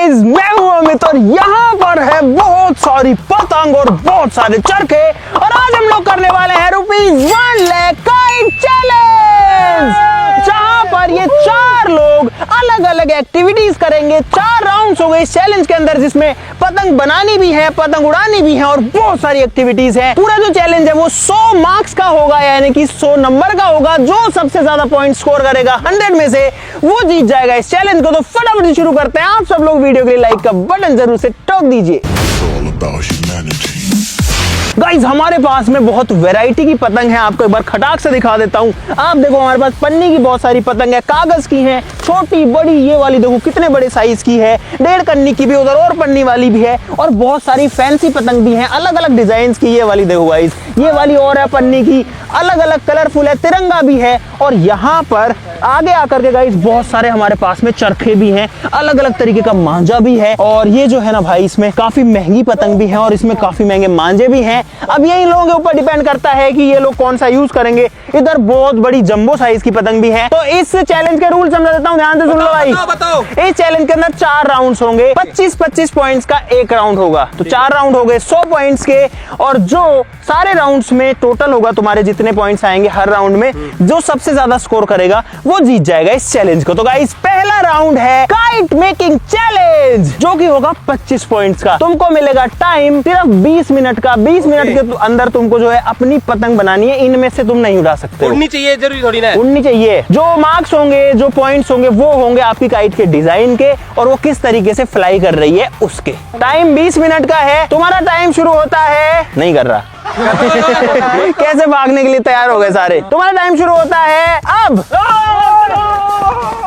Guys, मैं हूं अमित और यहाँ पर है बहुत सारी पतंग और बहुत सारे चरखे और आज हम लोग करने वाले हैं ₹1 लाख काइट चैलेंज, जहां पर ये 4 लोग अलग अलग एक्टिविटीज करेंगे। 4 राउंड्स हो गए इस चैलेंज के अंदर, जिसमें पतंग बनानी भी है, पतंग उड़ानी भी है और बहुत सारी एक्टिविटीज है। पूरा जो चैलेंज है वो 100 मार्क्स का होगा, यानी कि 100 नंबर का होगा। जो सबसे ज्यादा पॉइंट स्कोर करेगा 100 में से वो जीत जाएगा इस चैलेंज को। तो फटाफट शुरू करते हैं। आप सब लोग वीडियो के लिए लाइक का बटन जरूर से ठोक दीजिए। गाइस, हमारे पास में बहुत वैरायटी की पतंग है, आपको एक बार खटाक से दिखा देता हूँ। आप देखो, हमारे पास पन्नी की बहुत सारी पतंग है, कागज की है, छोटी बड़ी, ये वाली देखो कितने बड़े साइज की है, 1.5 कन्नी की भी, उधर और पन्नी वाली भी है और बहुत सारी फैंसी पतंग भी है, अलग अलग डिजाइन की। ये वाली देखो गाइस, ये वाली और है पन्नी की, अलग अलग कलरफुल है, तिरंगा भी है। और यहाँ पर आगे आकर के गाइस बहुत सारे हमारे पास में चरखे भी हैं, अलग अलग तरीके का मांझा भी है। और ये जो है ना भाई, इसमें काफी महंगी पतंग भी है और इसमें काफी महंगे मांझे भी हैं। अब ये इन लोगों के ऊपर डिपेंड करता है कि ये लोग कौन सा यूज करेंगे। इधर बहुत बड़ी जंबो साइज की पतंग भी है। तो इस चैलेंज के रूल समझा देता हूँ, ध्यान से सुन लो भाई। बताओ। इस चैलेंज के अंदर 4 राउंड्स होंगे, 25-25 पॉइंट्स का एक राउंड होगा। तो 4 राउंड हो गए 100 पॉइंट्स के, और जो सारे राउंड्स में टोटल होगा, तुम्हारे जितने पॉइंट्स आएंगे हर राउंड में, जो सबसे ज्यादा स्कोर करेगा वो जीत जाएगा इस चैलेंज को। तो गाइस, पहला राउंड है काइट मेकिंग चैलेंज, जो कि होगा 25 पॉइंट्स का। तुमको मिलेगा टाइम सिर्फ 20 मिनट का। 20 मिनट के अंदर तुमको जो है अपनी पतंग बनानी है, इनमें से तुम नहीं उड़ा सकते। उड़नी चाहिए, जरूरी थोड़ी ना उड़नी चाहिए। जो मार्क्स होंगे, जो पॉइंट्स होंगे, वो होंगे आपकी काइट के डिजाइन के और वो किस तरीके से फ्लाई कर रही है उसके। टाइम 20 मिनट का है। तुम्हारा टाइम शुरू होता है, नहीं कर रहा कैसे भागने के लिए तैयार हो गए सारे। तुम्हारा टाइम शुरू होता है अब।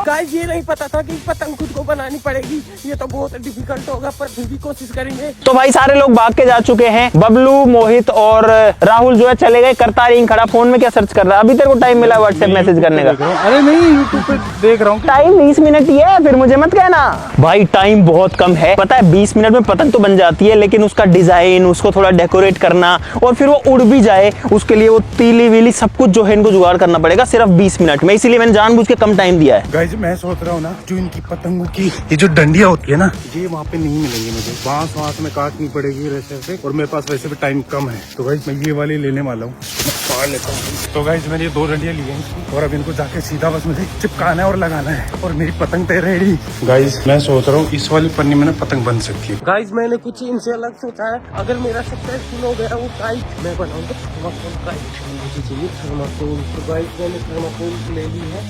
गाइस, ये नहीं पता था कि पतंग खुद को बनानी पड़ेगी। ये तो बहुत डिफिकल्ट होगा, पर फिर भी कोशिश करेंगे। तो भाई सारे लोग भाग के जा चुके हैं। बबलू, मोहित और राहुल जो है चले गए। करतार यहीं खड़ा फोन में क्या सर्च कर रहा है। अभी तेरे को टाइम मिला व्हाट्सएप मैसेज करने का? अरे नहीं, यूट्यूब पे देख रहा हूँ। टाइम 20 मिनट ही है, फिर मुझे मत कहना भाई टाइम बहुत कम है। पता है 20 मिनट में पतंग तो बन जाती है, लेकिन उसका डिजाइन, उसको थोड़ा डेकोरेट करना और फिर वो उड़ भी जाए, उसके लिए वो तीली वीली सब कुछ जो है इनको जुगाड़ करना पड़ेगा सिर्फ 20 मिनट में। इसीलिए मैंने जानबूझ के कम टाइम दिया है। गाइस, मैं सोच रहा हूँ ना, जो इनकी पतंगों की ये जो डंडियां होती है ना, ये वहाँ पे नहीं मिलेंगी मुझे। बांस में काटनी पड़ेगी रेशर से, और मेरे पास वैसे भी टाइम कम है। तो गाइस, मैं ये वाली लेने वाला हूँ, फाड़ लेता हूँ। तो गाइस, मैंने ये 2 डंडियां ली हैं और अब इनको जाके सीधा बस मुझे चिपकाना है और लगाना है, और मेरी पतंग तैयार रेडी। गाइस, मैं सोच रहा हूँ इस वाली पन्नी में ना पतंग बन सकती है। गाइस, मैंने कुछ इनसे अलग सोचा है। अगर मेरा सक्सेसफुल हो गया वो काइट, मैं बनाऊंगा थर्माकोल काइट। मुझे चाहिए थर्माकोल। तो गाइस, मैंने थर्माकोल ले ली है।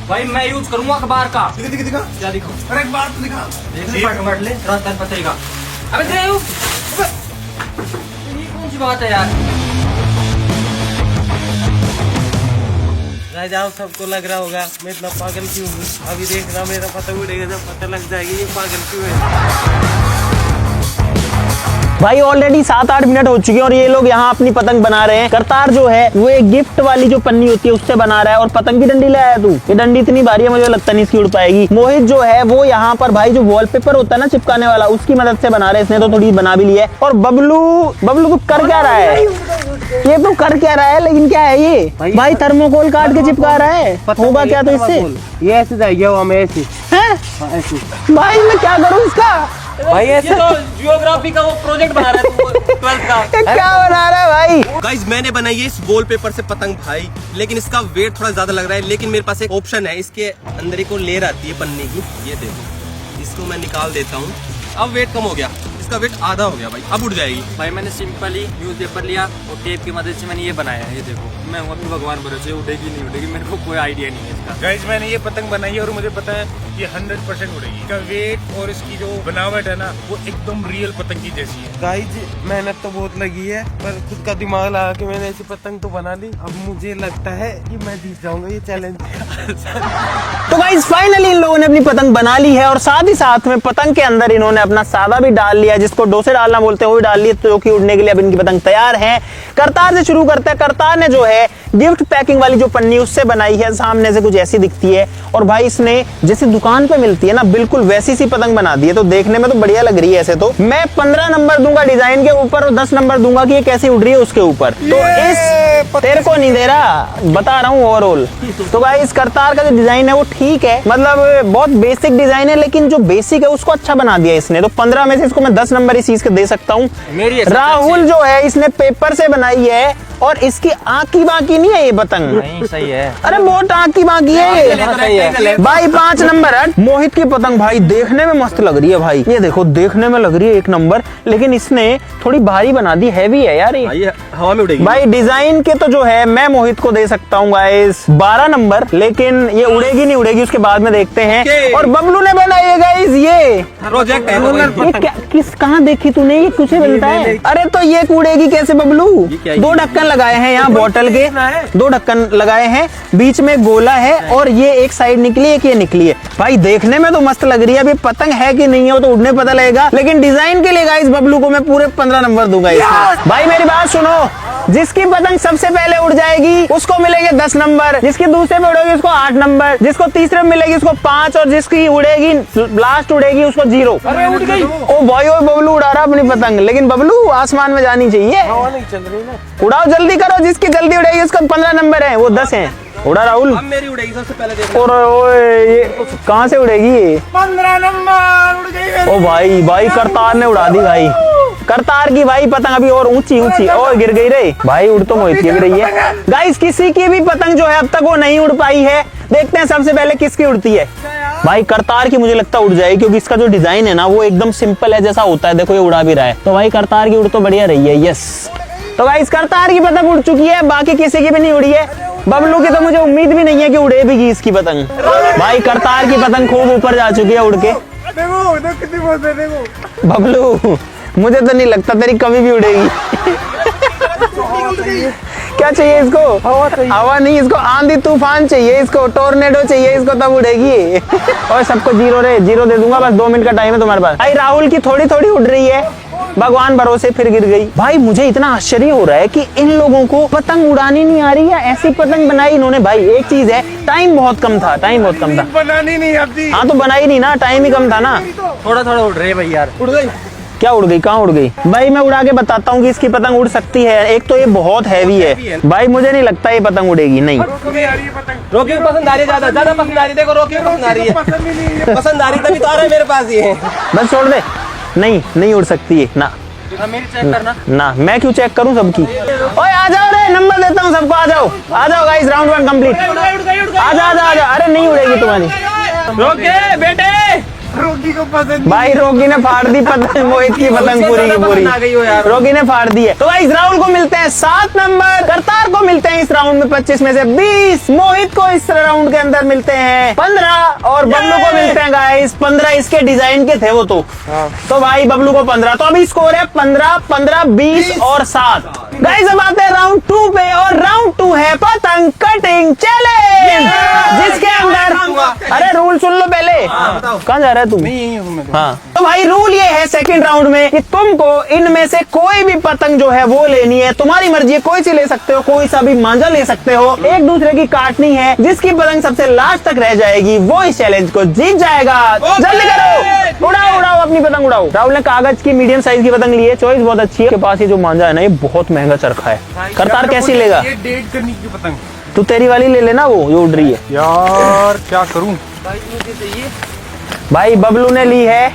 भाई मैं यूज करूंगा अखबार का। दिखा क्या दिखाऊं? अरे एक बात तो दिखा। पढ़ ले, रास्ता पतेगा। अबे दे यू। ये कौन सी बात है यार? रह जाओ, सबको लग रहा होगा मैं इतना पागल क्यों हूँ। अभी देखना, मेरा पता उड़ेगा जब पता लग जाएगी ये पागल क्यों है। भाई ऑलरेडी 7-8 मिनट हो चुके हैं और ये लोग यहाँ अपनी पतंग बना रहे हैं। करतार जो है वो एक गिफ्ट वाली जो पन्नी होती है उससे बना रहा है, और पतंग की डंडी ले आया तू। ये डंडी इतनी भारी है, मुझे लगता नहीं इसकी उड़ पाएगी। मोहित जो है वो यहाँ पर भाई जो वॉलपेपर होता है ना चिपकाने वाला, उसकी मदद से बना रहे हैं। इसने तो थोड़ी बना भी लिया है। और बबलू तू कर क्या रहा है? ये तो कर क्या रहा है, लेकिन क्या है ये? भाई थर्मोकोल काट के चिपका रहा है, होगा क्या तो इससे? ये ऐसे जाएगा हमें ऐसे। भाई मैं क्या करूँ इसका? भाई ऐसे तो जियोग्राफी का वो प्रोजेक्ट बना रहा है 12th का। क्या बना रहा है भाई? गाइस, मैंने बनाई है इस वॉल पेपर से पतंग भाई, लेकिन इसका वेट थोड़ा ज्यादा लग रहा है। लेकिन मेरे पास एक ऑप्शन है, इसके अंदर एक लेयर आती है पन्नी की, ये देखो, इसको मैं निकाल देता हूँ। अब वेट कम हो गया, इसका वेट आधा हो गया भाई, अब उड़ जाएगी। भाई मैंने सिंपली न्यूज़पेपर लिया और टेप की मदद से मैंने ये बनाया है। ये देखो, मैं हूँ अपने भगवान भरोसे, उड़ेगी नहीं उड़ेगी मेरे को कोई आइडिया नहीं है इसका। गाइस, मैंने ये पतंग बनाई है और मुझे पता है ये 100% उड़ेगी। इसका वेट और इसकी जो बनावट है ना, वो एकदम रियल पतंग की जैसी है। गाइस, मेहनत तो बहुत लगी है, पर खुद का दिमाग लगा के मैंने ऐसी पतंग तो बना ली। अब मुझे लगता है कि मैं जीत जाऊंगा ये चैलेंज। तो गाइस, फाइनली इन लोगों ने अपनी पतंग बना ली है और साथ ही साथ में पतंग के अंदर इन्होंने अपना सादा भी डाल लिया, जिसको डोसे डालना बोलते हैं, वो भी डाल लिया, जो कि उड़ने के लिए अब इनकी पतंग तैयार है। करतार से शुरू करते हैं। करतार ने जो है है गिफ्ट पैकिंग वाली जो पन्नी उससे बनाई है, सामने से कुछ ऐसी दिखती है। और भाई इसने जैसे दुकान पे मिलती है ना बिल्कुल वैसी सी पतंग बना दी है, तो देखने में तो बढ़िया लग रही है। ऐसे तो मैं 15 नंबर दूंगा डिजाइन के ऊपर और 10 नंबर दूंगा कि ये कैसी उड़ रही है उसके ऊपर। तो इस तेरे को नहीं दे रहा, बता रहा हूँ ओवरऑल। तो भाई इस करतार का जो डिजाइन है वो ठीक है, मतलब बहुत बेसिक डिजाइन है, लेकिन जो बेसिक है उसको अच्छा बना दिया इसने। तो 15 में से इसको मैं 10 नंबर इस चीज के दे सकता हूँ। राहुल जो है इसने पेपर से बनाई है और इसकी आंकी बाकी नहीं है ये पतंग। नहीं सही है। अरे बहुत आंकी बाकी है ये। सही है भाई 5 नंबर है। मोहित की पतंग भाई देखने में मस्त लग रही है भाई, ये देखो देखने में लग रही है 1 नंबर, लेकिन इसने थोड़ी भारी बना दी, हैवी है यार ये हवा में उड़ेगी भाई। डिजाइन के तो जो है मैं मोहित को दे सकता हूँ गाइस 12 नंबर, लेकिन ये उड़ेगी नहीं उड़ेगी उसके बाद में देखते हैं। और बबलू ने बनाई है गाइस ये प्रोजेक्ट है ये किस कहाँ देखी तूने, ये कुछ बनता है? अरे तो ये उड़ेगी कैसे बबलू? 2 ढक्कन लगाए हैं यहाँ बोतल के, 2 ढक्कन लगाए हैं, बीच में गोला है और ये एक साइड निकली एक ये निकली है। भाई देखने में तो मस्त लग रही है, अभी पतंग है कि नहीं है वो तो उड़ने पता लगेगा, लेकिन डिजाइन के लिए गाइस बबलू को मैं पूरे 15 नंबर दूंगा इसमें। भाई मेरी बात सुनो, जिसकी पतंग सबसे पहले उड़ जाएगी उसको मिलेंगे 10 नंबर, जिसकी दूसरे पे उड़ेगी उसको 8 नंबर, जिसको तीसरे में मिलेगी उसको 5 और जिसकी उड़ेगी लास्ट उड़ेगी उसको 0। अरे उड़ गई। ओ भाई ओ बबलू उड़ा रहा अपनी पतंग, लेकिन बबलू आसमान में जानी चाहिए। हवा नहीं चल रही ना। उड़ाओ जल्दी करो, जिसकी जल्दी उड़ेगी उसका 15 नंबर है, वो 10 है। उड़ा राहुल। अब मेरी उड़ेगी सबसे पहले देखो। और ओए ये कहाँ से उड़ेगी ये? 15 नंबर उड़ गई। ओ भाई भाई करतार ने उड़ा दी भाई, करतार की भाई पतंग अभी और ऊंची ऊंची और गिर गई रे भाई। उड़ तो मोहित की भी रही है गाइस, किसी की भी पतंग जो है अब तक वो नहीं उड़ पाई है। देखते हैं सबसे पहले किसकी उड़ती है। भाई करतार की मुझे लगता है उड़ जाएगी, क्योंकि इसका जो डिजाइन है ना वो एकदम सिंपल है जैसा होता है। देखो ये उड़ा भी रहा है, तो भाई करतार की उड़ तो बढ़िया रही है। यस, तो गाइस करतार की पतंग उड़ चुकी है, बाकी किसी की भी नहीं उड़ी है। बबलू की तो मुझे उम्मीद भी नहीं है कि उड़ेगी इसकी पतंग। भाई करतार की पतंग खूब ऊपर जा चुकी है उड़ के। देखो कितनी मस्त है देखो। बबलू मुझे तो नहीं लगता तेरी कभी भी उड़ेगी। क्या चाहिए इसको? हवा चाहिए। हवा नहीं, इसको आंधी तूफान चाहिए, इसको टोर्नेडो चाहिए, इसको तब उड़ेगी। और सबको 0 रे 0 दे दूंगा, बस 2 मिनट का टाइम है तुम्हारे पास। भाई राहुल की थोड़ी थोड़ी उड़ रही है, भगवान भरोसे फिर गिर गई। भाई मुझे इतना आश्चर्य हो रहा है कि इन लोगों को पतंग उड़ानी नहीं आ रही है, ऐसी पतंग बनाई इन्होंने। भाई एक चीज है, टाइम बहुत कम था, टाइम बहुत कम था। बनानी नहीं आती। हाँ तो बनाई नहीं ना, टाइम ही कम था ना। थोड़ा थोड़ा उड़ रही है भाई यार। उड़ गई। क्या उड़ गई? कहाँ उड़ गई? भाई मैं उड़ा के बताता हूँ कि इसकी पतंग उड़ सकती है। एक तो ये बहुत हैवी है भाई, मुझे नहीं लगता ये पतंग उड़ेगी। नहीं कभी आ रही है पतंग। रोकी में पसंद आ रही है, ज्यादा ज्यादा पसंद आ रही है। देखो रोकी में पसंद आ रही है, पसंद ही नहीं है। पसंद आ रही तभी तो आ रहा है मेरे पास ये। बस छोड़ दे, नहीं नहीं उड़ सकती है ना। मेरी चेक करना ना मैं क्यों चेक करूं सबकी? ओए आ जाओ रे, नंबर देता हूं सबको, आ जाओ गाइस, राउंड 1 कंप्लीट। आ जाओ। अरे नहीं उड़ेगी तुम्हारी। रोके बेटे, रोगी को पसंद। भाई रोगी ने फाड़ दी पतंग, मोहित की पतंग पूरी की पूरी आ गई हो यार। रोगी ने फाड़ दी है। तो गाइस राहुल को मिलते हैं 7 नंबर, करतार को मिलते हैं इस राउंड में 25 में से 20, मोहित को इस राउंड के अंदर मिलते हैं 15 और बबलू को मिलते हैं गाइस 15। इसके डिजाइन के थे वो तो भाई बबलू को 15। तो अभी स्कोर है 15, 15, 20 और 7। गाइस अब आते हैं राउंड 2 पे, और राउंड 2 है पतंग कटिंग चैलेंज, जिसके अंदर अरे रूल सुन लो पहले। कहाँ जा रहा है तुम? हाँ तो भाई रूल ये है सेकंड राउंड में कि तुमको इनमें से कोई भी पतंग जो है वो लेनी है, तुम्हारी मर्जी है, कोई सी ले सकते हो, कोई सा भी मांझा ले सकते हो, एक दूसरे की काटनी है। जिसकी पतंग सबसे लास्ट तक रह जाएगी वो इस चैलेंज को जीत जाएगा। जल्दी करो, उड़ाओ अपनी पतंग उड़ाओ। राहुल ने कागज की मीडियम साइज की पतंग ली है, चॉइस बहुत अच्छी है। के पास ये जो मांझा है ना ये बहुत महंगा चरखा है। करतार कैसी लेगा? ये डेट करने की पतंग तू तेरी वाली ले लेना, वो जो उड़ रही है। यार क्या करूं? भाई बबलू ने ली है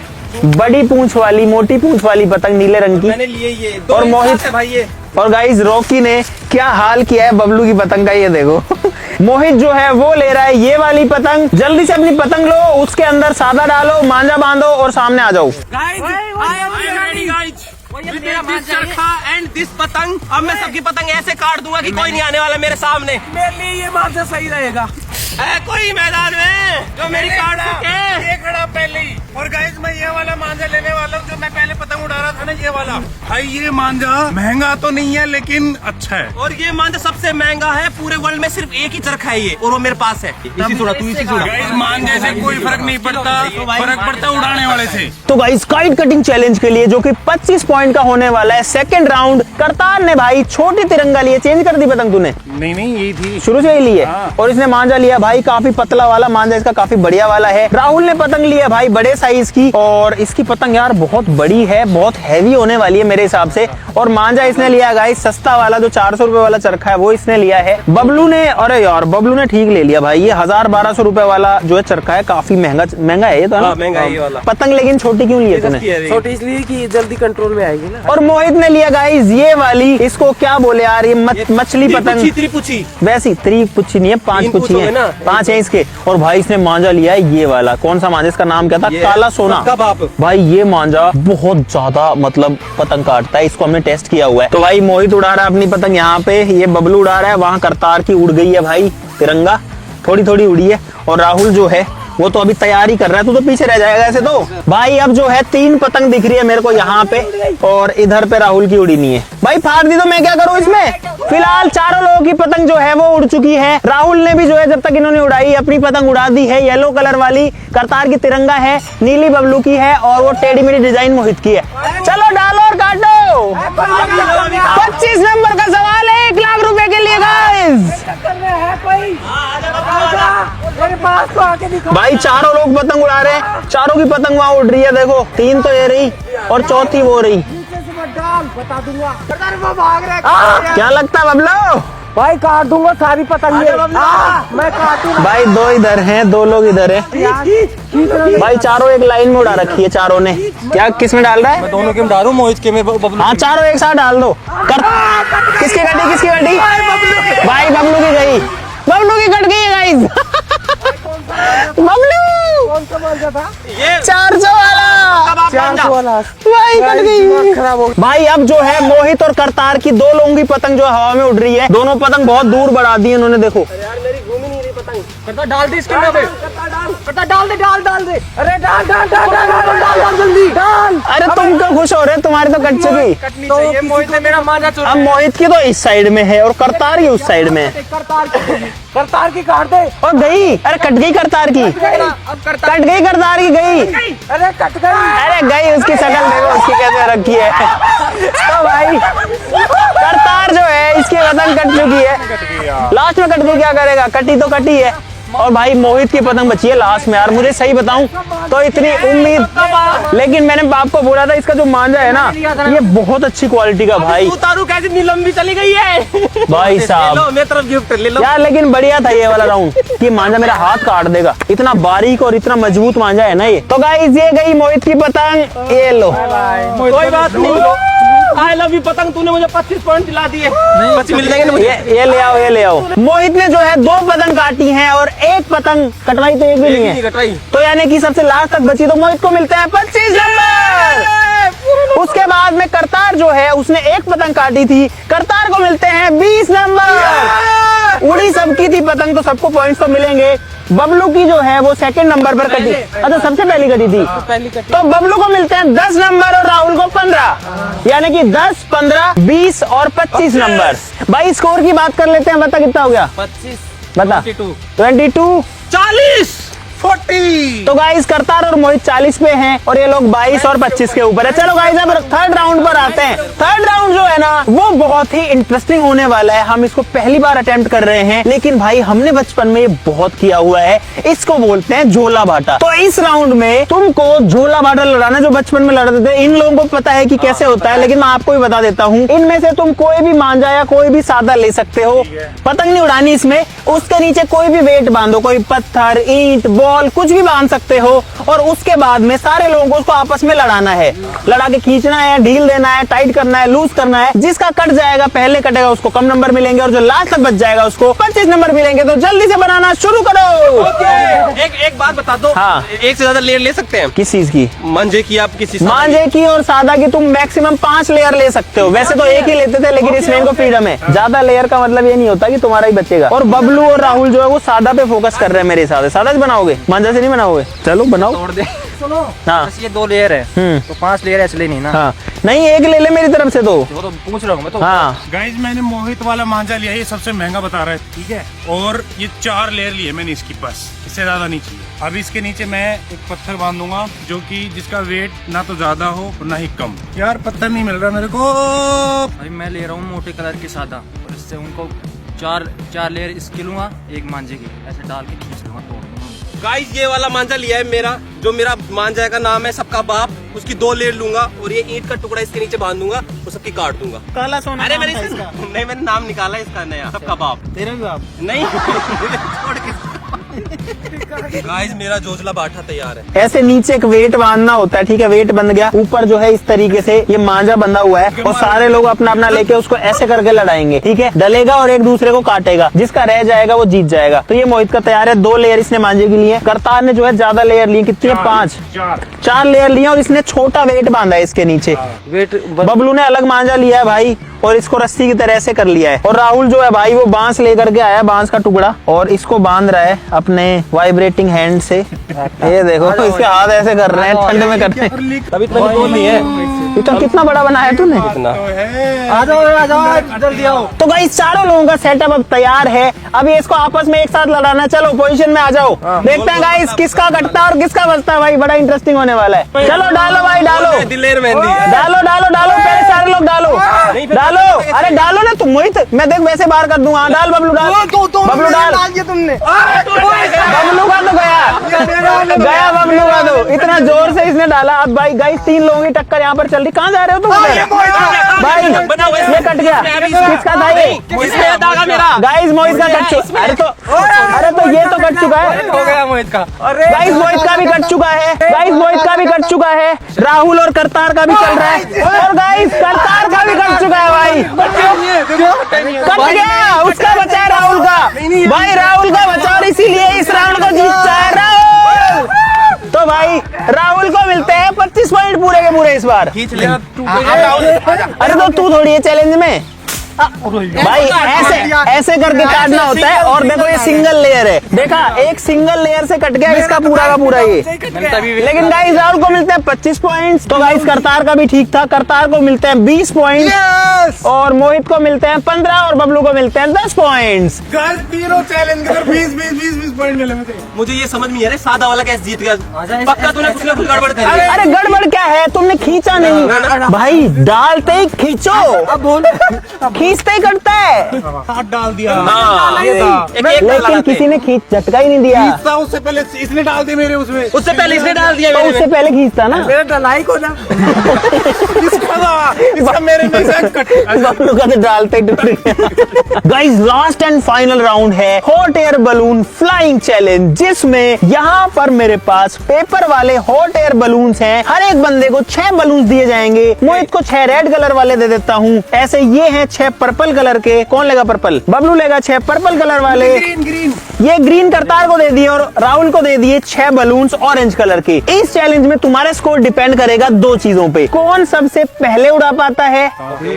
बड़ी पूंछ वाली, मोटी पूंछ वाली पतंग नीले रंग की। मैंने लिए ये और मोहित है भाई ये। और गाइस रॉकी ने क्या हाल किया है बबलू की पतंग का, ये देखो। मोहित जो है वो ले रहा है ये वाली पतंग। जल्दी से अपनी पतंग लो, उसके अंदर सादा डालो, मांझा बांधो और सामने आ जाओ। एंड दिस पतंग, अब मैं सबकी पतंग ऐसे काट दूंगा कि कोई नहीं आने वाला मेरे सामने। मेरे लिए ये मांझा सही रहेगा। है कोई मैदान में जो मेरी काट सके? ये खड़ा पहले ही। और गाइस मैं ये वाला मांझा लेने वाला हूँ जो मैं पहले पतंग उड़ा रहा था ना, ये वाला। भाई ये मांझा महंगा तो नहीं है लेकिन अच्छा है। और ये मांझा सबसे महंगा है पूरे वर्ल्ड में, सिर्फ एक ही चरखा है ये, और वो मेरे पास है। इसी थोड़ा तू इसी थोड़ा गाइस मांझे से कोई फर्क नहीं पड़ता, फर्क पड़ता उड़ाने वाले से। तो गाइस काइट कटिंग चैलेंज के लिए जो कि 25 पॉइंट का होने वाला है, सेकंड राउंड करतार ने भाई छोटी तिरंगा लिए। चेंज कर दी पतंग तूने? नहीं यही थी शुरू से ही ली है। हाँ। और इसने मांझा लिया भाई काफी पतला वाला मांझा, इसका काफी बढ़िया वाला है। राहुल ने पतंग लिया भाई बड़े साइज की, और इसकी पतंग यार बहुत बड़ी है, बहुत हैवी होने वाली है मेरे हिसाब से। और मांझा इसने लिया गाइस सस्ता वाला, जो 400 रुपए वाला चरखा है वो इसने लिया है। बबलू ने, अरे यार बबलू ने ठीक ले लिया भाई, ये 1000-1200 रुपए वाला जो है चरखा है, काफी महंगा है ये तो, है ना? महंगा है ये वाला। पतंग लेकिन छोटी क्यों ली है तूने? छोटी इसलिए कि जल्दी कंट्रोल में आएगी ना। और मोहित ने लिया गाइस ये वाली, इसको क्या बोले यार, ये मछली पतंग त्रिपुची वैसी, त्रिपुच्छी नहीं है, 5 पुच्छी है, 5 है इसके। और भाई इसने मांझा लिया है ये वाला, कौन सा मांझा, इसका नाम क्या था? काला सोना। भाई ये मांझा बहुत ज्यादा मतलब पतंग काटता है, इसको हमने टेस्ट किया हुआ है। तो भाई मोहित उड़ा रहा है अपनी पतंग यहाँ पे, ये बबलू उड़ा रहा है, वहाँ करतार की उड़ गई है भाई तिरंगा, थोड़ी थोड़ी उड़ी है। और राहुल जो है वो तो अभी तैयारी कर रहा है, तू तो पीछे रह जाएगा ऐसे तो। भाई अब जो है 3 पतंग दिख रही है मेरे को यहाँ पे, और इधर पे राहुल की उड़ी नहीं है। भाई फाड़ दी तो मैं क्या करूँ इसमें? फिलहाल चारों लोगों की पतंग जो है वो उड़ चुकी है। राहुल ने भी जो है जब तक इन्होंने उड़ाई अपनी पतंग उड़ा दी है। येलो कलर वाली करतार की तिरंगा है, नीली बबलू की है, और वो टेढ़ी मेढ़ी डिजाइन मोहित की है। चलो डालो और काटो। 25 नंबर का सवाल है 1 लाख रुपए के लिए गाइस। भाई चारों लोग पतंग उड़ा रहे हैं, चारों की पतंग वहाँ उड़ रही है, देखो 3 तो ये रही और चौथी वो रही। बता दूंगा। क्या लगता है बबलू? भाई काट दूंगा सारी पतंग। मैं काटूंगा भाई 2 इधर हैं, 2 लोग इधर हैं। भाई चारों एक लाइन में उड़ा रखी है चारों ने। क्या किस में डाल रहा है? दोनों के में डालूं, मोहित के में बबलू। हाँ चारों एक साथ डाल दो। किसकी कटी, किसकी कटी? भाई बबलू की गई, बबलू की कट गई है गाइस। बबलू कौन सा मांझा था? ये 400 वाला, 400 वाला। भाई कट गई। खराब हो भाई अब जो है मोहित और करतार की 2 लोगों की पतंग जो हवा में उड़ रही है, दोनों पतंग बहुत दूर बढ़ा दी इन्होंने, देखो। यार मेरी घूम ही नहीं रही पतंग। करता डाल दे इसके में, डाल दे अरे डाल जल्दी डाल। अरे तुम क्यों खुश हो रहे हो? तुम्हारी तो कट चुकी। कटनी चाहिए। मोहित ने मेरा मांझा चुरा। अब मोहित की तो इस साइड में है और करतार की उस साइड में है। करतार की काट दे। और गई, अरे कट गई करतार की, अब करता कट गई करतार की, गई। अरे कट गई। अरे गई, उसकी शक्ल देखो उसकी कैसे रखी है। तो भाई करतार जो है इसकी पतंग कट चुकी है, लास्ट में कट गई, क्या करेगा, कटी तो कटी है। और भाई मोहित की पतंग बची है लास्ट में। यार मुझे सही बताऊं तो इतनी उम्मीद, लेकिन मैंने बाप को बोला था इसका जो मांझा है ना ये बहुत अच्छी क्वालिटी का भाई। उतारू कैसे, इतनी लंबी चली गई है। भाई साहब लो मेरी तरफ गिफ्ट ले लो यार, लेकिन बढ़िया था ये वाला राउंड, कि मांझा मेरा हाथ काट देगा, इतना बारीक और इतना मजबूत मांझा है ना ये। तो गाइस ये गई मोहित की पतंग, ये लो। कोई बात नहीं, आई लव यू पतंग, तूने मुझे 25 पॉइंट दिला दिए। 25 मिल जाएंगे मुझे। ये ले आओ, ये ले आओ। मोहित ने जो है 2 पतंग काटी हैं और 1 पतंग कटवाई तो एक भी नहीं है, तो यानी कि सबसे लास्ट तक बची, तो मोहित को मिलते हैं 25 नंबर। उसके बाद में करतार जो है उसने 1 पतंग काटी थी, करतार को मिलते हैं 20 नंबर। उड़ी सबकी थी पतंग तो सबको पॉइंट्स तो मिलेंगे। बबलू की जो है वो सेकंड नंबर पर कटी, अच्छा सबसे पहली कटी थी, तो बबलू को मिलते हैं 10 नंबर और राहुल को 15, यानी कि 10, 15, 20 और 25 नंबर। भाई स्कोर की बात कर लेते हैं, बता कितना हो गया? 25, बता। 22, 40, 40। तो गाइस करतार और मोहित 40 पे हैं और ये लोग 22 और 25 के ऊपर है। चलो गाइस अब थर्ड राउंड पर आते हैं। थर्ड राउंड जो है ना वो बहुत ही इंटरेस्टिंग होने वाला है। हम इसको पहली बार अटेम्प्ट कर रहे हैं, लेकिन भाई हमने बचपन में ये बहुत किया हुआ है। इसको बोलते हैं झोला भाटा। तो इस राउंड में तुमको झोला भाटा लड़ाना, जो बचपन में लड़ते थे, इन लोगों को पता है कि कैसे होता है, लेकिन मैं आपको भी बता देता हूँ। इनमें से तुम कोई भी मांझा या कोई भी सादा ले सकते हो, पतंग नहीं उड़ानी इसमें। उसके नीचे कोई भी वेट बांधो, कोई पत्थर, ईंट, बॉल, कुछ भी बांध सकते हो, और उसके बाद में सारे लोगों को उसको आपस में लड़ाना है। लड़ा के खींचना है, ढील देना है, टाइट करना है, लूज करना है। जिसका कट जाएगा, पहले कटेगा, उसको कम नंबर मिलेंगे, और जो लास्ट तक बच जाएगा उसको 25 नंबर मिलेंगे। तो जल्दी से बनाना शुरू करो। एक बात बता दो, हाँ। एक से ज्यादा लेयर ले सकते हैं? किस चीज की? मांझे की, आप किसी मांझे की और सादा की तुम मैक्सिमम 5 लेयर ले सकते हो। वैसे तो एक ही लेते थे, लेकिन इसमें इनको फ्रीडम है। ज्यादा लेयर का मतलब ये नहीं होता कि तुम्हारा ही बचेगा। और बबलू और राहुल जो है वो सादा पे फोकस कर रहे हैं मेरे हिसाब से। सादा बनाओगे? बनाओगे? मांझा से नहीं बनाओगे? चलो बनाओ। तोड़ दे। सुनो, हाँ। बस ये 2 लेयर है तो 5 लेयर ऐसे लेनी ना। हाँ नहीं, एक ले ले मेरी तरफ से तो। वो तो पूछ रहा हूँ मैं तो। हाँ गाइज मैंने मोहित वाला मांझा लिया, ये सबसे महंगा बता रहा है, ठीक है। और ये 4 लेयर लिए मैंने इसकी, बस इससे ज्यादा नहीं चाहिए। अब इसके नीचे मैं एक पत्थर बांधूंगा जो कि जिसका वेट ना तो ज्यादा हो और ना ही कम। यार पत्थर नहीं मिल रहा मेरे को। भाई मैं ले रहा हूँ मोटे कलर के सादा, और इससे उनको 4 लेयर इसकी लूंगा, एक मांझे की, ऐसे डाल के खींच लूंगा, तोड़ दूंगा। गाइस ये वाला मांझा लिया है मेरा, जो मेरा मांझा का नाम है सबका बाप, उसकी 2 लेयर लूंगा और ये ईंट का टुकड़ा इसके नीचे बांध दूंगा और सबकी काट दूंगा। काला सोना। अरे मैंने नहीं, मैंने नाम निकाला इसका नया, सबका बाप। तेरा भी बाप? नहीं छोड़ के। गाइस मेरा जोजला बाठा तैयार है। ऐसे नीचे एक वेट बांधना होता है, ठीक है। वेट बंध गया, ऊपर जो है इस तरीके से ये मांझा बंधा हुआ है और सारे लोग अपना अपना लेके उसको ऐसे करके लड़ाएंगे, ठीक है। डलेगा और एक दूसरे को काटेगा, जिसका रह जाएगा वो जीत जाएगा। तो ये मोहित का तैयार है। 2 लेयर इसने मांझे के लिए, करतार ने जो है ज्यादा लेयर लिए, कितनी है? 5 4 लेयर लिए और इसने छोटा वेट बांधा है इसके नीचे। वेट बबलू ने अलग मांझा लिया है भाई और इसको रस्सी की तरह से कर लिया है। और राहुल जो है भाई वो बांस लेकर के आया, बांस का टुकड़ा, और इसको बांध रहा है अपने वाइब्रेटिंग हैंड से। ये देखो इसके हाथ ऐसे कर रहे हैं, ठंड में कर रहे हैं। अभी तो बोल नहीं है। ये तो कितना बड़ा बना है तूने। आ जाओ जल्दी आओ। तो गाइस चारों लोगों का सेटअप अब तैयार है। अब ये इसको आपस में एक साथ लड़ाना। चलो पोजीशन में आ जाओ, देखते हैं गाइस किसका कटता है और किसका बचता है। भाई बड़ा इंटरेस्टिंग होने वाला है। चलो डालो भाई, डालो दिलेर मेहंदी। डालो डालो डालो, पहले सारे लोग डालो डालो। अरे डालो ना तुम मोहित, मैं देख वैसे बाहर कर दूंगा। डाल बबलू, डाल बबलू, डाल तुमने। बबलू का तो गया बबलू का तो। इतना जोर से इसने डाला। अब भाई गाइस 3 लोगों की टक्कर यहाँ पर चल रही। कहाँ जा रहे हो तुम? भाई ये कट गया, किसका था ये? गाइस मोहित का कट चुका। अरे तो ये तो कट चुका है। हो गया मोहित का। गाइस मोहित का भी कट चुका है। गाइस मोहित का भी कट चुका है। राहुल और करतार का भी चल रहा है। और गाइस करतार का भी कट चुका है भाई। कट गया, उसका बचा है राहुल का। भाई राहुल का बचा और इसीलिए इस राउंड को जीतता है राहुल। तो भाई राहुल को मिलते हैं 25 पॉइंट पूरे के पूरे इस बार। खींच ले। अरे तो तू थोड़ी है चैलेंज में। भाई ऐसे ऐसे करके काटना होता है। और देखो ये सिंगल लेयर है, देखा एक सिंगल लेयर से कट गया इसका पूरा का पूरा ये। लेकिन गाइस राहुल को मिलते हैं 25 पॉइंट्स। तो गाइस करतार का भी ठीक था, करतार को मिलते हैं 20 पॉइंट्स और मोहित को मिलते हैं 15 और बबलू को मिलते हैं 10 पॉइंट्स। तीनों चैलेंज कर 20 पॉइंट मिले मुझे। मुझे ये समझ नहीं आ रहा सादा वाला कैसे जीत गया। पक्का तूने कुछ ना कुछ गड़बड़ कर दी। अरे गड़बड़ क्या है, तुमने खींचा नहीं भाई, डालते ही खींचो। अब बोल। खींचते ही कटता है। हाथ डाल दिया। लेकिन किसी ने खींच झटका ही नहीं दिया। उससे पहले इसने डाल दिया मेरे उसमें। उससे पहले इसने डाल दिया। तो उससे पहले खींचता ना। मेरा डलाई को ना। इसका मेरे में से बबलू का तो डालते ही टूट गया। Guys last and final round है hot air balloon flying challenge, जिसमें यहाँ पर मेरे पास पेपर वाले हॉट एयर बलून्स हैं। हर एक बंदे को 6 बलून्स दिए जाएंगे। मोहित को 6 रेड कलर वाले दे देता हूँ। ऐसे ये हैं 6 पर्पल कलर के। कौन लेगा पर्पल? बबलू लेगा 6 पर्पल कलर वाले। ग्रीन ये ग्रीन करतार को दे दिए और राहुल को दे दिए 6 बलून्स ऑरेंज कलर के। इस चैलेंज में तुम्हारा स्कोर डिपेंड करेगा 2 चीजों पे, कौन सबसे पहले उड़ा पाता है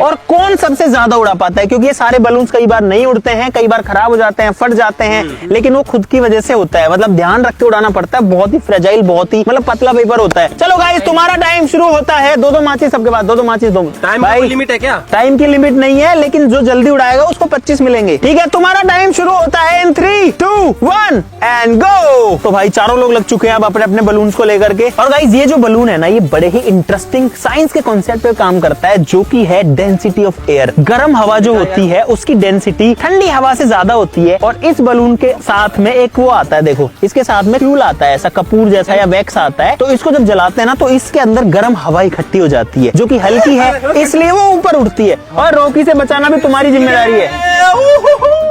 और कौन सबसे ज्यादा उड़ा पाता है। क्योंकि ये सारे बलून्स कई बार नहीं उड़ते हैं, कई बार खराब हो जाते हैं, फट जाते हैं, लेकिन वो खुद की वजह से होता है। मतलब ध्यान रख के उड़ाना पड़ता है। बहुत ही फ्रेजाइल, बहुत ही मतलब पतला पेपर होता है। चलो गाइस तुम्हारा टाइम शुरू होता है। 2-2 माचिस सबके बाद, 2-2 माचिस दो। टाइम की लिमिट है क्या? टाइम की लिमिट नहीं है, लेकिन जो जल्दी उड़ाएगा उसको 25 मिलेंगे। ठीक है, तुम्हारा टाइम शुरू होता है इन 3, 2, 1 एंड गो। तो भाई चारों लोग लग चुके हैं अब अपने अपने बलून्स को लेकर के। और गाइस ये जो बलून है ना, ये बड़े ही इंटरेस्टिंग साइंस के कॉन्सेप्ट पे काम करता है, जो कि है डेंसिटी ऑफ एयर। गर्म हवा जो होती है उसकी डेंसिटी ठंडी हवा से ज्यादा होती है। और इस बलून के साथ में एक वो आता है, देखो इसके साथ में फ्यूल आता है, ऐसा कपूर जैसा या वैक्स आता है। तो इसको जब जलाते हैं ना तो इसके अंदर गर्म हवा इकट्ठी हो जाती है, जो कि हल्की है, इसलिए वो ऊपर उठती है। और रॉकी से बचाना भी तुम्हारी जिम्मेदारी है।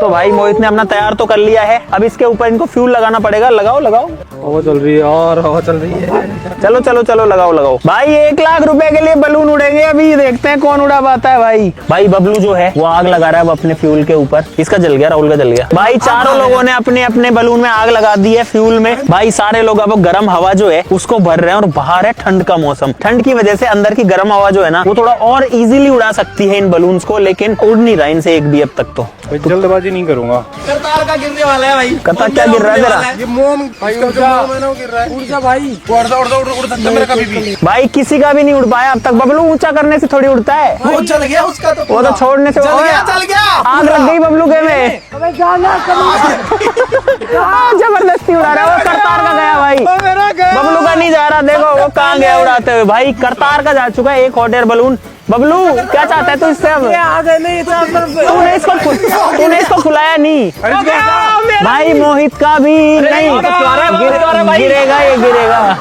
तो भाई मोहित ने अपना तैयार तो कर लिया है, अब इसके ऊपर इनको फ्यूल लगाना पड़ेगा। लगाओ लगाओ, हवा चल रही है और हवा चल रही है। चलो चलो चलो लगाओ लगाओ। भाई 1 लाख रुपए के लिए बलून उड़ेंगे। अभी देखते हैं कौन उड़ा पाता है। भाई बबलू जो है वो आग लगा रहा है अपने फ्यूल के ऊपर। इसका जल गया, राहुल का जल गया। भाई चारों लोगों ने अपने अपने बलून में आग लगा दी है फ्यूल में। भाई सारे लोग अब गर्म हवा जो है उसको भर रहे हैं। और बाहर है ठंड का मौसम, ठंड की वजह से अंदर की गर्म हवा जो है ना वो थोड़ा और इजीली उड़ा सकती है इन बलून्स को, लेकिन उड़ नहीं रहा इनसे एक भी अब तक। तो। भाई जल्दबाजी नहीं करूंगा। करतार का गिरने वाला है भाई। करतार क्या गिर रहा है तेरा? ये मोम इसका जो मोम है ना वो गिर रहा है। उड़ जा भाई। उड़ सकता है मेरा कभी भी। भाई किसी का भी नहीं उड़ पाया अब तक। बबलू ऊंचा करने से थोड़ी उड़ता है, वो जल गया उसका तो। वो तो छोड़ने से। चल गया। आग लग गई बबलू के में। अबे जाना जबरदस्ती उड़ा रहा है वो। करतार का गया भाई, मेरा गया। बबलू का नहीं जा रहा। देखो वो कहाँ गया उड़ाते हुए। भाई करतार का जा चुका है एक हॉट एयर बलून। बबलू क्या चाहता है तू इससे अब? आगे नहीं तूने इसको फुलाया नहीं भाई। मोहित का भी नहीं गिरेगा, ये गिरेगा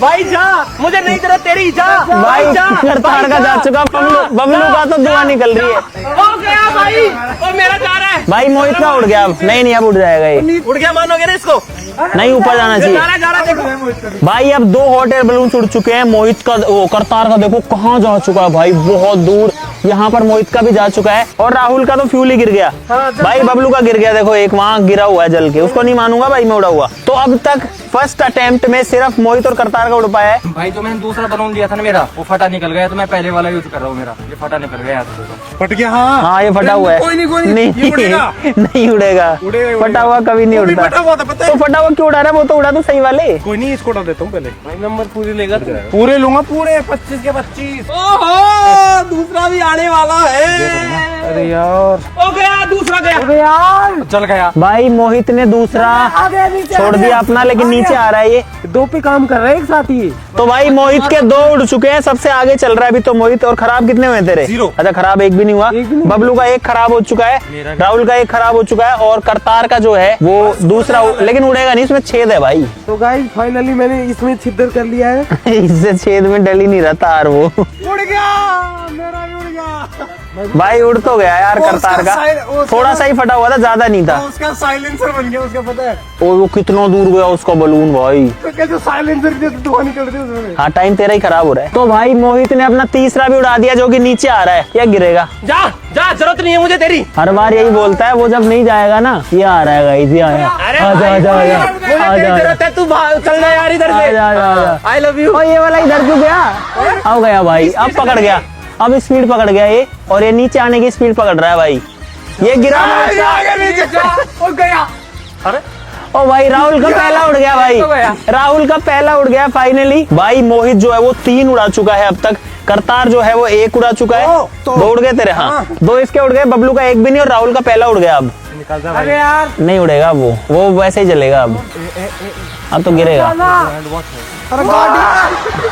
भाई जा, मुझे नहीं तेरा तेरी जा भाई। करतार का जा चुका। बबलू का तो धुआं निकल रही है। हो गया भाई। और मेरा जा रहा है भाई मोहित का उड़ गया अब। नहीं अब उड़ जाएगा ये। उड़ गया मानोगे ना इसको? नहीं ऊपर जाना चाहिए जा रहा देखो भाई। अब 2 हॉट एयर बलून उड़ चुके हैं। मोहित का वो करतार का देखो कहाँ जा चुका है भाई, बहुत दूर। यहाँ पर मोहित का भी जा चुका है और राहुल का तो फ्यूल ही गिर गया भाई। बबलू का गिर गया देखो, एक वहाँ गिरा हुआ है जल के। उसको नहीं मानूंगा भाई मैं उड़ा हुआ। तो अब तक फर्स्ट अटेम्प्ट में सिर्फ मोहित और करतार का उड़ पाया है। भाई जो मैंने दूसरा बलून लिया था ना मेरा, वो फटा निकल गया, तो मैं पहले वाला यूज कर रहा हूँ। मेरा ये फटा निकल गया। फट गया। हाँ हाँ ये फटा हुआ है। कोई नहीं नहीं उड़ेगा। नहीं उड़ेगा। उड़ेगा। फटा हुआ कभी नहीं उड़ता। फटा हुआ था पता तो है। फटा हुआ क्यों उड़ा रहा है? वो तो उड़ा दो सही वाले। कोई नहीं इसको उड़ा देता हूँ पहले। भाई नंबर पूरी लेगा तू? पूरे लूंगा पूरे 25 के 25। ओहो दूसरा भी आने वाला है। अरे यार हो गया, दूसरा गया। अबे यार चल गया भाई मोहित ने दूसरा छोड़ दिया अपना, लेकिन नीचे आ रहा है ये। 2 पे काम कर रहे हैं एक साथ ही। तो भाई मोहित के 2 उड़ चुके हैं, सबसे आगे चल रहा है अभी तो मोहित। और खराब कितने हुए तेरे? 0। अच्छा खराब एक भी नहीं हुआ। बबलू का 1 खराब हो चुका है, राहुल का 1 खराब हो चुका है और करतार का जो है वो दूसरा लेकिन उड़ेगा नहीं, इसमें छेद है भाई। तो गाइस फाइनली मैंने इसमें छिद्र कर लिया है। इससे छेद में डल ही नहीं रहा तार वो। उड़ गया, मेरा भी उड़ गया। भाई उड़ तो गया यार करतार का। थोड़ा सा ही फटा हुआ था, ज्यादा नहीं था। उसका साइलेंसर बन गया, उसका पता है? और वो कितना दूर गया उसका बलून भाई। तो कैसे साइलेंसर की धुआं निकलती है उसमें। हाँ टाइम तेरा ही खराब हो रहा है। तो भाई मोहित ने अपना तीसरा भी उड़ा दिया जो कि नीचे आ रहा है। क्या गिरेगा? जा जा, जरूरत नहीं है मुझे तेरी। हर बार यही बोलता है, वो जब नहीं जाएगा ना ये आ रहा है गाइस, ये आया। जरूरत है, तू चल जा यार इधर से। I love you. और ये वाला इधर क्यों गया? अब गया भाई, अब पकड़ गया, अब स्पीड पकड़ गया ये। और ये नीचे आने की स्पीड पकड़ रहा है भाई। ये गिरा हो गया। अरे ओ भाई राहुल का पहला उड़ गया भाई। राहुल का पहला उड़ गया फाइनली। भाई मोहित जो है वो 3 उड़ा चुका है अब तक। करतार जो है वो 1 उड़ा चुका है। 2 उड़ गए तेरे। हाँ 2 इसके उड़ गए, बबलू का 1 भी नहीं और राहुल का पहला उड़ गया। अब अरे यार नहीं उड़ेगा वो वैसे ही चलेगा। अब तो गिरेगा। अरे गाड़ी।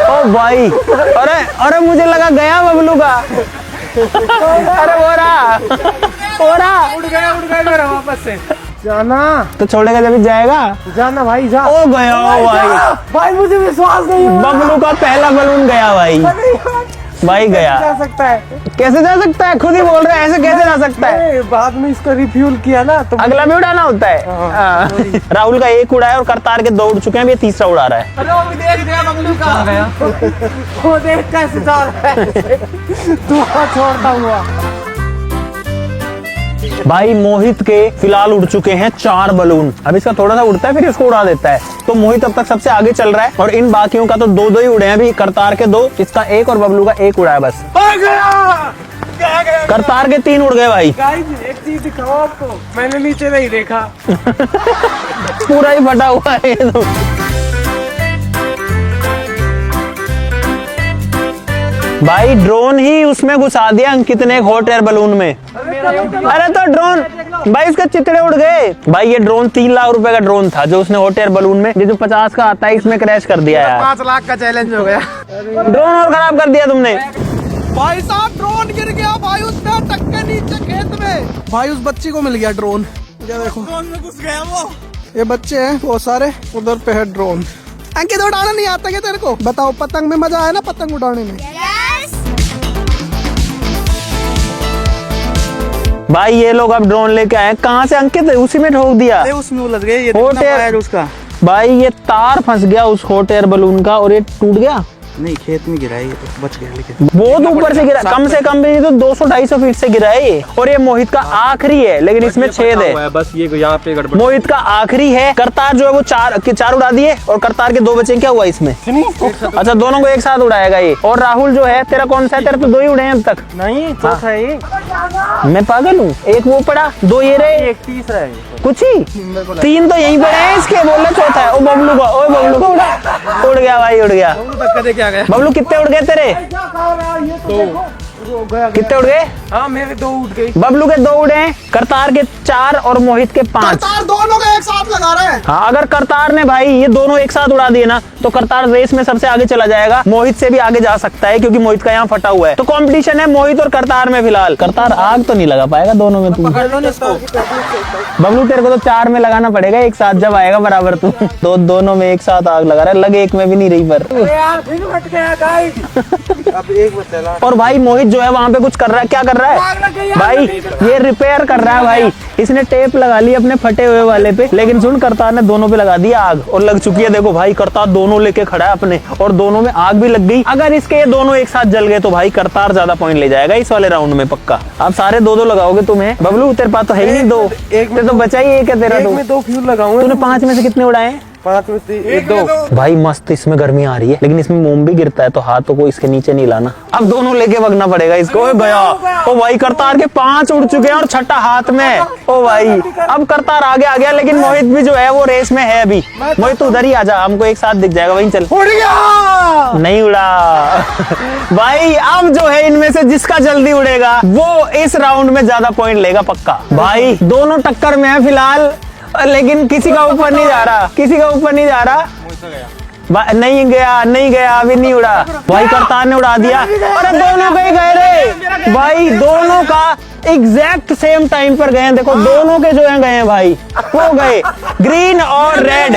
ओ भाई अरे मुझे लगा गया बबलू का। अरे हो रहा उड़ गया मेरा वापस से। जाना तो छोड़ेगा जब जाएगा। जाना भाई जा। ओ गया भाई। भाई मुझे विश्वास नहीं हो रहा। बबलू का पहला बलून गया भाई। भाई गया। जा सकता है? कैसे जा सकता है? खुद ही बोल रहे हैं, ऐसे कैसे जा सकता है? बाद में इसका रिफ्यूल किया ना तो अगला भी उड़ाना होता है। हाँ। राहुल का 1 उड़ा है और करतार के 2 उड़ चुके हैं, अब ये तीसरा उड़ा रहा है। अरे वो भी देख दिया बबलू का। गया वो देख कैसे जा रहा है। तू छोड़ता हुआ। भाई मोहित के फिलहाल उड़ चुके हैं 4 बलून। अब इसका थोड़ा सा उड़ता है फिर इसको उड़ा देता है। तो मोहित अब तक सबसे आगे चल रहा है और इन बाकियों का तो 2-2 ही उड़े हैं अभी। करतार के 2, इसका 1 और बबलू का 1 उड़ा है बस। करतार के 3 उड़ गए भाई। गाइस एक चीज दिखाओ आपको, मैंने नीचे नहीं देखा। पूरा ही फटा हुआ है ये तो। भाई ड्रोन ही उसमें घुसा दिया अंकित ने एक हॉट एयर बलून में। अरे तो ड्रोन भाई उसके चितड़े उड़ गए भाई। ये ड्रोन 3 लाख रुपए का ड्रोन था जो उसने हॉट एयर बलून में, ये जो 50 का आता है इसमें क्रैश कर दिया यार। 5 लाख का चैलेंज हो गया। ड्रोन और खराब कर दिया तुमने। भाई साहब ड्रोन गिर गया भाई, उसमें अटक के नीचे खेत में। भाई उस बच्ची को मिल गया ड्रोन। ये देखो ड्रोन में घुस गया वो। ये बच्चे हैं बहुत सारे, उधर पे है ड्रोन। अंकित उड़ाना नहीं आता क्या तेरे को? बताओ पतंग में मजा आया ना पतंग उड़ाने में? भाई ये लोग अब ड्रोन लेके आए। कहाँ से अंकित? उसी में ठोक दिया। उसमें उलझ गए। ये हॉट एयर उसका भाई, ये तार फंस गया उस हॉट एयर बलून का और ये टूट गया। नहीं खेत में गिरा है ये तो बच गया लेकिन बहुत ऊपर से गिरा, कम से कम भी तो 200-250 फीट से गिरा है ये। और ये मोहित का आखिरी है, लेकिन इसमें छेद है। बस ये यहाँ पे गड़बड़। मोहित का आखिरी है। करतार जो है वो चार उड़ा दिए और करतार के 2 बचे। क्या हुआ इसमें? अच्छा, दोनों को एक साथ उड़ाएगा ये। और राहुल जो है, तेरा कौन सा है? तेरे तो 2 ही उड़े हैं अब तक। नहीं चौथा है ये। मैं पागल हूँ? एक वो पड़ा, 2 ये रहे, एक तीसरा है कुछ ही 3 तो यहीं पड़े हैं इसके। बोल रहे चौथा है। ओ बबलू का, ओ बबलू का उड़ गया भाई, उड़ गया। बबलू कितने उड़ गए तेरे? कितने उड़ गए? हाँ मेरे 2 उठ गए। बबलू के 2 उड़े हैं, करतार के 4 और मोहित के 5। करतार दोनों का एक साथ लगा रहे हैं। हाँ, अगर करतार ने भाई ये दोनों एक साथ उड़ा दिए ना, तो करतार रेस में सबसे आगे चला जाएगा। मोहित से भी आगे जा सकता है, क्योंकि मोहित का यहाँ फटा हुआ है। तो कंपटीशन है मोहित और करतार में फिलहाल। करतार आग तो नहीं लगा पाएगा दोनों में। तू बबलू, तेरे को तो 4 में लगाना पड़ेगा एक साथ, जब आएगा बराबर तू। तो दोनों में एक साथ आग लगा रहा है, लगे एक में भी नहीं रही पर। अब एक बचा। और भाई मोहित जो है वहाँ पे कुछ कर रहा है। क्या कर रहा है भाई? ये रिपेयर कर रहा है भाई। इसने टेप लगा ली अपने फटे हुए वाले पे, लेकिन सुन, करतार ने दोनों पे लगा दिया आग और लग चुकी है। देखो भाई, करतार दोनों लेके खड़ा है अपने, और दोनों में आग भी लग गई। अगर इसके ये दोनों एक साथ जल गए तो भाई करतार ज्यादा पॉइंट ले जाएगा इस वाले राउंड में पक्का। अब सारे 2-2 लगाओगे तुम्हें। बबलू, तेरे पास तो है ही नहीं 2, एक तो बचा ही एक है तेरा। एक में 2 फ्यूल लगाऊंगा। तूने 5 में से कितने उड़ाए हैं? 5 में से 2। भाई मस्त, इसमें गर्मी आ रही है, लेकिन इसमें मोम भी गिरता है, तो हाथों को इसके नीचे नहीं लाना। अब दोनों लेके भगना पड़ेगा इसको। ओ गया, ओ भाई करतार के 5 उड़ चुके हैं और 6ठा हाथ में। ओ भाई, अब करतार आगे आ गया, लेकिन मोहित भी जो है वो रेस में है अभी। मोहित उधर ही आजा, हमको एक साथ दिख जाएगा। वहीं चल। उड़ गया। नहीं उड़ा भाई। अब जो है इनमें से जिसका जल्दी उड़ेगा वो इस राउंड में ज्यादा पॉइंट लेगा पक्का। भाई दोनों टक्कर में है फिलहाल, लेकिन किसी का ऊपर नहीं जा रहा, किसी का ऊपर नहीं जा रहा। नहीं गया, अभी नहीं उड़ा भाई। करतार ने उड़ा दिया। अरे दोनों कहीं गए रे भाई, दोनों का एग्जैक्ट सेम टाइम पर गए हैं। देखो दोनों के जो है गए हैं भाई, वो गए ग्रीन और रेड,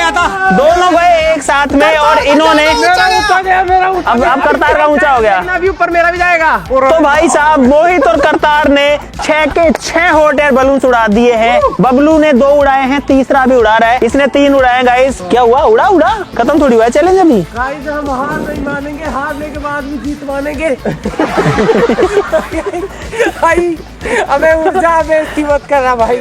दोनों गए एक साथ में। और इन्होंने अब करतार का ऊंचा हो गया, ऊपर मेरा भी जाएगा। तो भाई साहब मोहित और करतार ने 6 के 6 हॉट एयर बलून्स उड़ा दिए हैं। बबलू ने 2 उड़ाए हैं, तीसरा भी उड़ा रहा है। इसने 3 उड़ाए गाइस। क्या हुआ? उड़ा खत्म थोड़ी हुआ है चैलेंज अभी। गाइस हम हार नहीं मानेंगे, हारने के बाद भी जीत मानेंगे। भाई हमें ऊर्जा बेइज्जती मत करना भाई।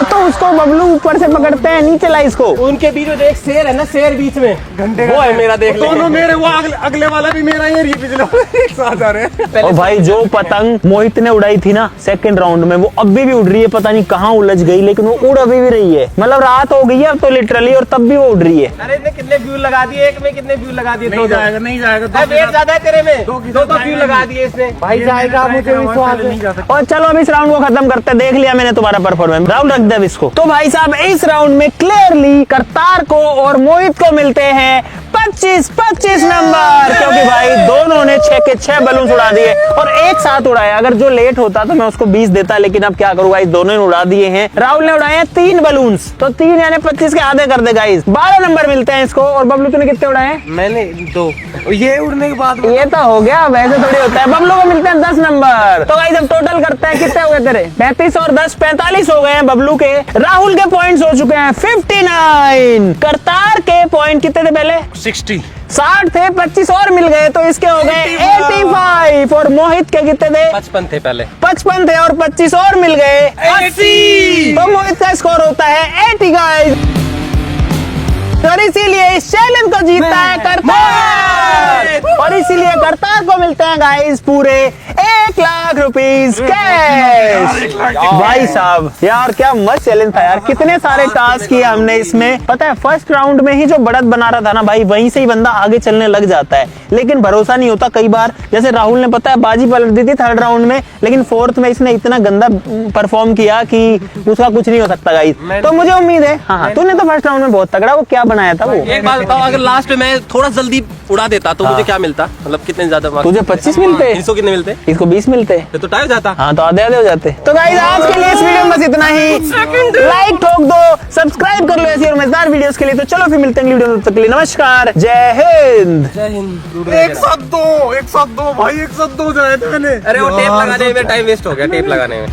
तो उसको बबलू ऊपर से पकड़ते हैं, नीचे ला इसको। उनके बीच में एक शेर है ना, शेर बीच में घंटे वो है मेरा। देख दोनों मेरे, वो अगले वाला भी मेरा ही है, ये पिछले एक साथ आ रहे हैं। और भाई जो पतंग मोहित ने उड़ाई थी ना सेकंड राउंड में, वो अभी भी उड़ रही है। पता नहीं कहाँ उलझ गई, लेकिन वो उड़ अभी भी रही है। मतलब रात हो गई है अब तो लिटरली, और तब भी वो उड़ रही है। अरे इसने कितने फ्यूल लगा दिए? एक में कितने फ्यूल लगा दिए? नहीं जाएगा, नहीं जाएगा। वेट ज्यादा है तेरे में। 2 फ्यूल लगा दिए इसने। भाई जाएगा, मुझे विश्वास है। और चलो अब इस राउंड को खत्म करते हैं। देख लिया मैंने तुम्हारा परफॉर्मेंस। राहुल रख दे इसको। तो भाई साहब इस राउंड में क्लियरली करतार को और मोहित को मिलते हैं 25 नंबर, क्योंकि भाई दोनों ने 6 के 6 बलून उड़ा दिए और एक साथ उड़ाया। अगर जो लेट होता तो मैं उसको 20 देता, लेकिन अब क्या करूँ गाइस, दोनों ने उड़ा दिए हैं। राहुल ने उड़ाए हैं 3 बलून, तो 3 यानी 25 के आधे कर दे गाइस। 12 नंबर मिलते हैं इसको। और बबलू तूने कितने उड़ाए हैं? मैंने 2। ये उड़ने के बाद ये तो हो गया, वैसे थोड़ी होता है। बबलू को मिलते हैं 10 नंबर। तो गाइस अब टोटल करते हैं, कितने हो गए तेरे? 35 और 10 45 हो गए हैं बबलू के। राहुल के पॉइंट्स हो चुके हैं 59। करतार के पॉइंट कितने थे पहले? 60 थे, 25 और मिल गए तो इसके हो गए 85। और मोहित के कितने थे? 55 थे पहले। 55 थे और 25 और मिल गए 80। तो मोहित का स्कोर होता है 80 गाइस। और इसीलिए इस चैलेंज को जीतता है करतार, और इसीलिए करतार को मिलते हैं गाइस पूरे 1 लाख रुपीस कैश। भाई साहब यार क्या मस्त चैलेंज था यार, कितने सारे टास्क किए हमने इसमें। पता है फर्स्ट राउंड में ही जो बढ़त बना रहा था ना भाई, वहीं से ही बंदा आगे चलने लग जाता है, लेकिन भरोसा नहीं होता कई बार। जैसे राहुल ने पता है बाजी पलट दी थी 3rd राउंड में, लेकिन 4th में इसने इतना गंदा परफॉर्म किया कि उसका कुछ नहीं हो सकता गाइस। तो मुझे उम्मीद है हाँ तूने तो फर्स्ट राउंड में बहुत तगड़ा, वो क्या बनाया था वो? एक बात बताओ, अगर लास्ट में मैं थोड़ा जल्दी उड़ा देता तो मुझे क्या मिलता? मतलब कितने ज्यादा marks? तुझे 25 मिलते, इसको कितने मिलते? इसको 20 मिलते, तो टाइम जाता। हाँ तो आधे आधे हो जाते। तो गाइस आज के लिए इस वीडियो में बस इतना ही। लाइक ठोक दो, सब्सक्राइब कर लो ऐसी और मजेदार वीडियोस के लिए। तो चलो फिर मिलते हैं वीडियो में, तब तक के लिए नमस्कार, जय हिंद। एक साथ दो भाई, एक साथ 2 जाए थे मैंने। अरे वो टेप लगाने में टाइम वेस्ट हो गया, टेप लगाने में।